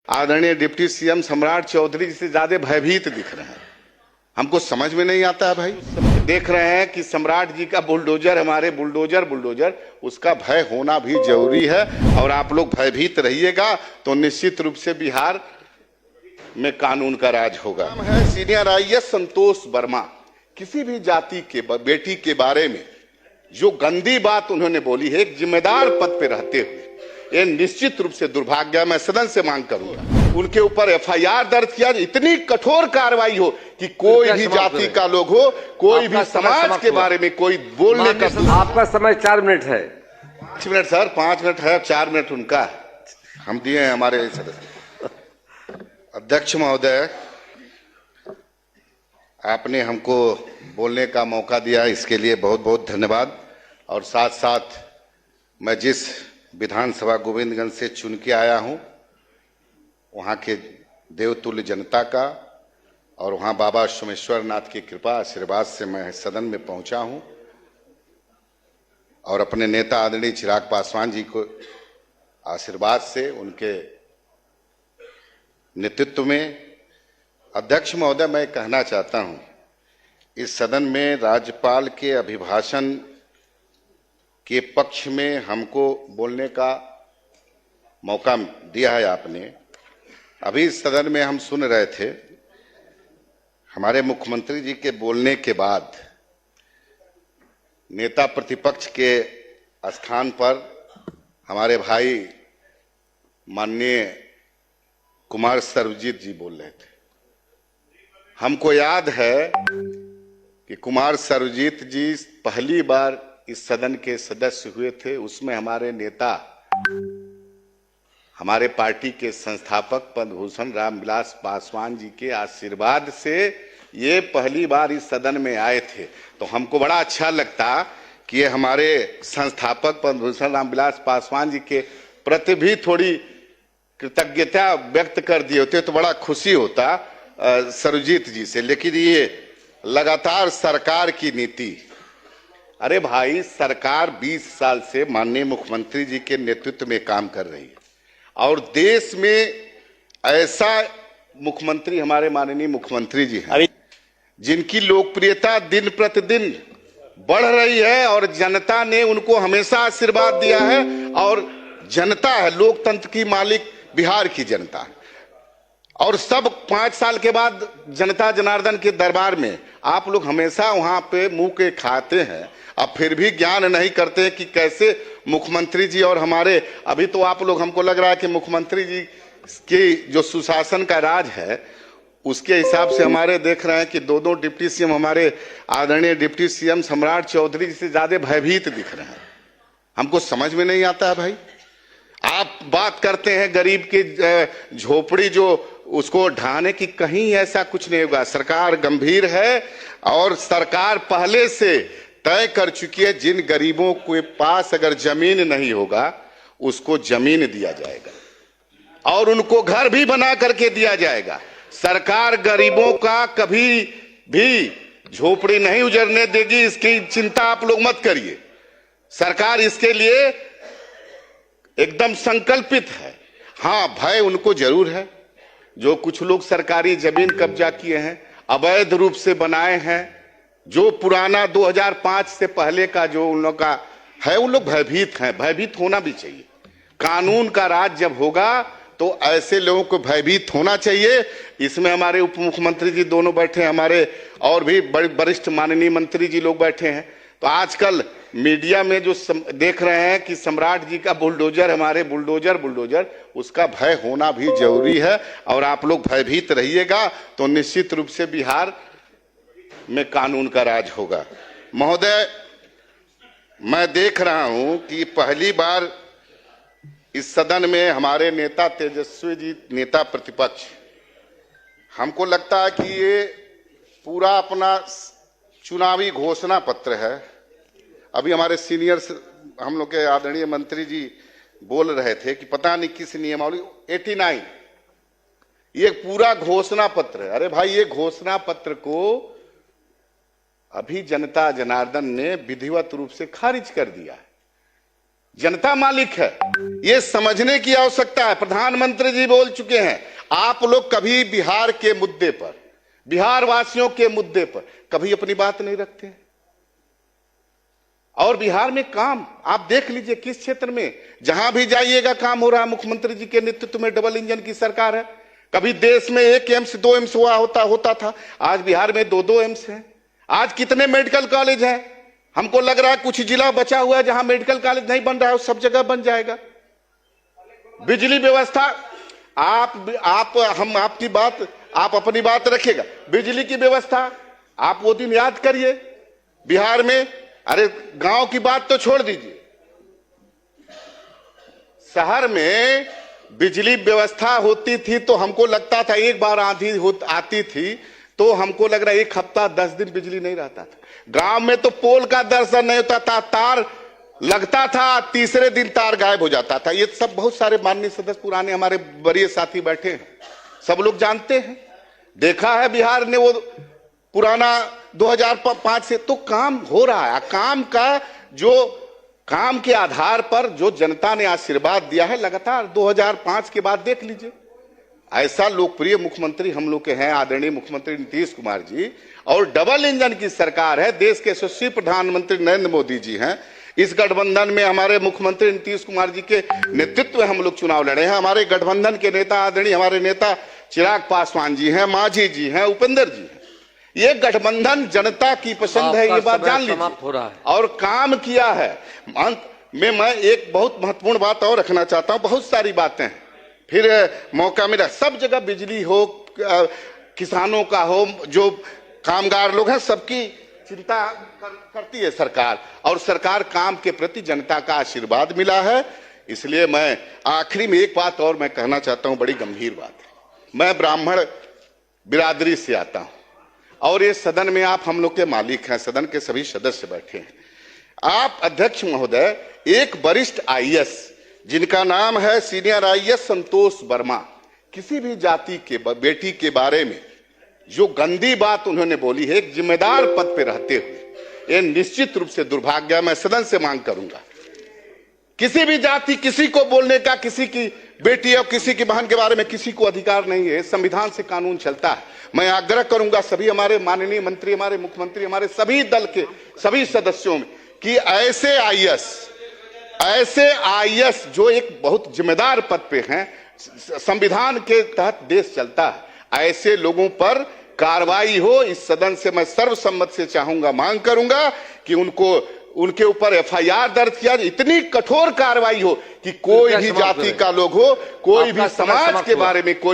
आदरणीय deputy CM सम्राट चौधरी जी से ज्यादा भयभीत दिख रहे हैं। हमको समझ में नहीं आता है भाई। देख रहे हैं कि सम्राट जी का बुलडोजर, हमारे बुलडोजर उसका भय होना भी जरूरी है। और आप लोग भयभीत रहिएगा तो निश्चित रूप से बिहार में कानून का राज होगा। नाम है सीनियर आईएएस संतोष वर्मा। किसी भी जाति के बेटी के बारे में जो गंदी बात उन्होंने बोली है, एक जिम्मेदार पद पे रहते हुए, ये निश्चित रूप से दुर्भाग्य। मैं सदन से मांग करूंगा उनके ऊपर एफआईआर दर्ज किया, इतनी कठोर कार्रवाई हो कि कोई भी जाति का लोग हो, कोई भी समाज के बारे में कोई बोलने का। आपका समय 4 मिनट है। 5 मिनट सर, 5 मिनट है, 4 मिनट उनका हम दिए हैं हमारे सदस्य। अध्यक्ष महोदय, आपने हमको बोलने का मौका दिया, इसके लिए बहुत बहुत धन्यवाद। और साथ साथ मैं जिस विधानसभा गोविंदगंज से चुन के आया हूं, वहां के देवतुल्य जनता का और वहां बाबा सोमेश्वर नाथ की कृपा आशीर्वाद से मैं सदन में पहुंचा हूं। और अपने नेता आदरणीय चिराग पासवान जी को आशीर्वाद से, उनके नेतृत्व में। अध्यक्ष महोदय, मैं कहना चाहता हूं, इस सदन में राज्यपाल के अभिभाषण के पक्ष में हमको बोलने का मौका दिया है आपने। अभी इस सदन में हम सुन रहे थे, हमारे मुख्यमंत्री जी के बोलने के बाद नेता प्रतिपक्ष के स्थान पर हमारे भाई माननीय कुमार सर्वजीत जी बोल रहे थे। हमको याद है कि कुमार सर्वजीत जी पहली बार इस सदन के सदस्य हुए थे। उसमें हमारे नेता, हमारे पार्टी के संस्थापक पद्म भूषण रामविलास पासवान जी के आशीर्वाद से ये पहली बार इस सदन में आए थे। तो हमको बड़ा अच्छा लगता कि ये हमारे संस्थापक पद्म भूषण रामविलास पासवान जी के प्रति भी थोड़ी कृतज्ञता व्यक्त कर दिए होते तो बड़ा खुशी होता सर्वजीत जी से। लेकिन ये लगातार सरकार की नीति, अरे भाई, सरकार 20 साल से माननीय मुख्यमंत्री जी के नेतृत्व में काम कर रही है और देश में ऐसा मुख्यमंत्री हमारे माननीय मुख्यमंत्री जी हैं जिनकी लोकप्रियता दिन प्रतिदिन बढ़ रही है और जनता ने उनको हमेशा आशीर्वाद दिया है। और जनता है, लोकतंत्र की मालिक बिहार की जनता है। और सब 5 साल के बाद जनता जनार्दन के दरबार में आप लोग हमेशा वहां पे मुंह के खाते हैं, अब फिर भी ज्ञान नहीं करते कि कैसे मुख्यमंत्री जी और हमारे, अभी तो आप लोग, हमको लग रहा है कि मुख्यमंत्री जी की जो सुशासन का राज है उसके हिसाब से हमारे देख रहे हैं कि दो डिप्टी सीएम, हमारे आदरणीय डिप्टी सीएम सम्राट चौधरी जी से ज्यादा भयभीत दिख रहे हैं। हमको समझ में नहीं आता है भाई। आप बात करते हैं गरीब की झोपड़ी जो उसको ढाने की, कहीं ऐसा कुछ नहीं होगा। सरकार गंभीर है और सरकार पहले से तय कर चुकी है, जिन गरीबों के पास अगर जमीन नहीं होगा उसको जमीन दिया जाएगा और उनको घर भी बना करके दिया जाएगा। सरकार गरीबों का कभी भी झोपड़ी नहीं उजड़ने देगी, इसकी चिंता आप लोग मत करिए। सरकार इसके लिए एकदम संकल्पित है। हाँ, भय उनको जरूर है। जो कुछ लोग सरकारी जमीन कब्जा किए हैं, अवैध रूप से बनाए हैं, जो पुराना 2005 से पहले का जो उन लोग का है, उन लोग भयभीत हैं। भयभीत होना भी चाहिए। कानून का राज जब होगा तो ऐसे लोगों को भयभीत होना चाहिए। इसमें हमारे उप मुख्यमंत्री जी दोनों बैठे हैं, हमारे और भी वरिष्ठ माननीय मंत्री जी लोग बैठे हैं। तो आजकल मीडिया में जो देख रहे हैं कि सम्राट जी का बुलडोजर, हमारे बुलडोजर उसका भय होना भी जरूरी है। और आप लोग भयभीत रहिएगा तो निश्चित रूप से बिहार में कानून का राज होगा। महोदय, मैं देख रहा हूं कि पहली बार इस सदन में हमारे नेता तेजस्वी जी, नेता प्रतिपक्ष, हमको लगता है कि ये पूरा अपना चुनावी घोषणा पत्र है। अभी हमारे सीनियर हम लोग के आदरणीय मंत्री जी बोल रहे थे कि पता नहीं किस नियमावली 89, ये पूरा घोषणा पत्र है। अरे भाई, ये घोषणा पत्र को अभी जनता जनार्दन ने विधिवत रूप से खारिज कर दिया है। जनता मालिक है, ये समझने की आवश्यकता है। प्रधानमंत्री जी बोल चुके हैं, आप लोग कभी बिहार के मुद्दे पर, बिहार वासियों के मुद्दे पर कभी अपनी बात नहीं रखते हैं। और बिहार में काम आप देख लीजिए, किस क्षेत्र में जहां भी जाइएगा काम हो रहा है। मुख्यमंत्री जी के नेतृत्व में डबल इंजन की सरकार है। कभी देश में 1 एम्स 2 एम्स होता था, आज बिहार में 2 एम्स हैं। आज कितने मेडिकल कॉलेज हैं? हमको लग रहा है कुछ जिला बचा हुआ है जहां मेडिकल कॉलेज नहीं बन रहा है, सब जगह बन जाएगा। बिजली व्यवस्था हम आपकी बात, आप अपनी बात रखिएगा। बिजली की व्यवस्था आप वो दिन याद करिए बिहार में, अरे गांव की बात तो छोड़ दीजिए, शहर में बिजली व्यवस्था होती थी तो हमको लगता था, एक बार आंधी आती थी तो हमको लग रहा है 1 हफ्ता 10 दिन बिजली नहीं रहता था। गांव में तो पोल का दर्शन नहीं होता था, तार लगता था, तीसरे दिन तार गायब हो जाता था। ये सब बहुत सारे माननीय सदस्य, पुराने हमारे वरीय साथी बैठे हैं, सब लोग जानते हैं, देखा है बिहार ने वो पुराना 2005 से। तो काम हो रहा है, काम के आधार पर जो जनता ने आशीर्वाद दिया है लगातार 2005 के बाद देख लीजिए, ऐसा लोकप्रिय मुख्यमंत्री हम लोग के हैं आदरणीय मुख्यमंत्री नीतीश कुमार जी, और डबल इंजन की सरकार है, देश के यशस्वी प्रधानमंत्री नरेंद्र मोदी जी हैं। इस गठबंधन में हमारे मुख्यमंत्री नीतीश कुमार जी के नेतृत्व में हम लोग चुनाव लड़े हैं। हमारे गठबंधन के नेता आदरणीय हमारे नेता चिराग पासवान जी हैं, मांझी जी हैं, उपेंद्र जी हैं। ये गठबंधन जनता की पसंद है, ये बात जान लीजिए, और काम किया है। अंत में मैं एक बहुत महत्वपूर्ण बात और रखना चाहता हूं, बहुत सारी बातें हैं, फिर मौका मिला। सब जगह बिजली हो, किसानों का हो, जो कामगार लोग हैं, सबकी चिंता करती है सरकार, और सरकार काम के प्रति जनता का आशीर्वाद मिला है। इसलिए मैं आखिरी में एक बात और मैं कहना चाहता हूं, बड़ी गंभीर बात है। मैं ब्राह्मण बिरादरी से आता हूं, और ये सदन में आप हम लोग के मालिक हैं, सदन के सभी सदस्य बैठे हैं। आप अध्यक्ष महोदय, एक वरिष्ठ आईएएस जिनका नाम है सीनियर आईएएस संतोष वर्मा, किसी भी जाति के बेटी के बारे में जो गंदी बात उन्होंने बोली है, एक जिम्मेदार पद पे रहते हुए, ये निश्चित रूप से दुर्भाग्य है। मैं सदन से मांग करूंगा, किसी भी जाति, किसी को बोलने का, किसी की बेटी और किसी की बहन के बारे में किसी को अधिकार नहीं है। संविधान से कानून चलता है। मैं आग्रह करूंगा सभी हमारे माननीय मंत्री, हमारे मुख्यमंत्री, हमारे सभी दल के सभी सदस्यों में कि ऐसे आईएएस जो एक बहुत जिम्मेदार पद पे हैं, संविधान के तहत देश चलता है, ऐसे लोगों पर कार्रवाई हो। इस सदन से मैं सर्वसम्मत से चाहूंगा, मांग करूंगा कि उनके ऊपर एफआईआर दर्ज किया, इतनी कठोर कार्रवाई हो कि कोई भी जाति का लोग हो, कोई भी समाज के बारे में कोई